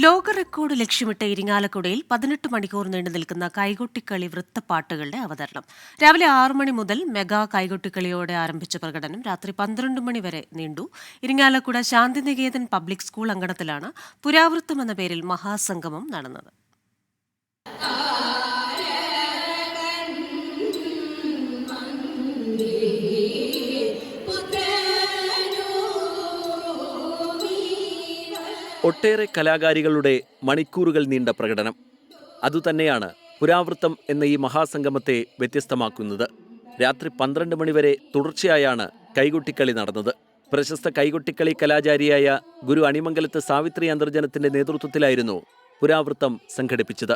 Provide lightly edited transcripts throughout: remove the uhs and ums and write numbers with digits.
ലോക റെക്കോർഡ് ലക്ഷ്യമിട്ട് ഇരിങ്ങാലക്കുടയിൽ 18 മണിക്കൂർ നീണ്ടു നിൽക്കുന്ന കൈകൊട്ടിക്കളി വൃത്തപ്പാട്ടുകളുടെ അവതരണം. രാവിലെ 6 മണി മുതൽ മെഗാ കൈകൊട്ടിക്കളിയോടെ ആരംഭിച്ച പ്രകടനം രാത്രി 12 മണി വരെ നീണ്ടു. ഇരിങ്ങാലക്കുട ശാന്തിനികേതൻ പബ്ലിക് സ്കൂൾ അങ്കണത്തിലാണ് പുരാവൃത്തം എന്ന പേരിൽ മഹാസംഗമം നടന്നത്. ഒട്ടേറെ കലാകാരികളുടെ മണിക്കൂറുകൾ നീണ്ട പ്രകടനം അതുതന്നെയാണ് പുരാവൃത്തം എന്ന ഈ മഹാസംഗമത്തെ വ്യത്യസ്തമാക്കുന്നത്. രാത്രി 12 മണിവരെ തുടർച്ചയായാണ് കൈകൊട്ടിക്കളി നടന്നത്. പ്രശസ്ത കൈകൊട്ടിക്കളി കലാചാരിയായ ഗുരു അണിമംഗലത്ത് സാവിത്രി അന്തർജനത്തിന്റെ നേതൃത്വത്തിലായിരുന്നു പുരാവൃത്തം സംഘടിപ്പിച്ചത്.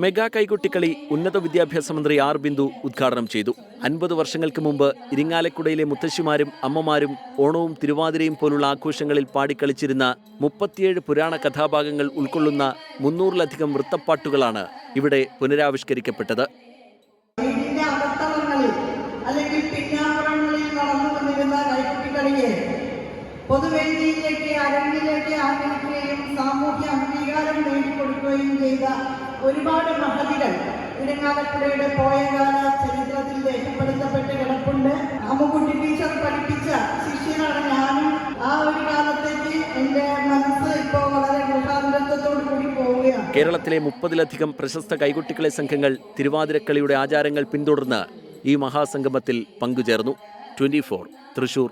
മെഗാ കൈകൊട്ടിക്കളി ഉന്നത വിദ്യാഭ്യാസ മന്ത്രി ആർ ബിന്ദു ഉദ്ഘാടനം ചെയ്തു. 50 വർഷങ്ങൾക്ക് മുമ്പ് ഇരിങ്ങാലക്കുടയിലെ മുത്തശ്ശിമാരും അമ്മമാരും ഓണവും തിരുവാതിരയും പോലുള്ള ആഘോഷങ്ങളിൽ പാടിക്കളിച്ചിരുന്ന 37 പുരാണ കഥാഭാഗങ്ങൾ ഉൾക്കൊള്ളുന്ന 300-ലധികം വൃത്തപ്പാട്ടുകളാണ് ഇവിടെ പുനരാവിഷ്കരിക്കപ്പെട്ടത്. പൊതുവേദിയിലേക്ക് അരങ്ങിലേക്ക് ആനയിക്കുകയും സാമൂഹ്യ അംഗീകാരം നേടിക്കൊടുക്കുകയും ചെയ്ത ഒരുപാട് മഹതികൾ ഇരിങ്ങാലക്കുടയുടെ പോയകാല ചരിത്രത്തിൽ രേഖപ്പെടുത്തപ്പെട്ട് കിടപ്പുണ്ട്. അമ്മുക്കുട്ടി ടീച്ചർ പഠിപ്പിച്ച ശിഷ്യനാണ് ഞാനും. ആ ഒരു കാലത്തേക്ക് എൻ്റെ മനസ്സ് ഇപ്പോൾ വളരെ ഗൃഹാന്തരത്തോടു കൂടി പോവുകയാണ്. കേരളത്തിലെ 30-ലധികം പ്രശസ്ത കൈകൊട്ടിക്കളി സംഘങ്ങൾ തിരുവാതിരക്കളിയുടെ ആചാരങ്ങൾ പിന്തുടർന്ന് ഈ മഹാസംഗമത്തിൽ പങ്കുചേർന്നു. 24 തൃശൂർ.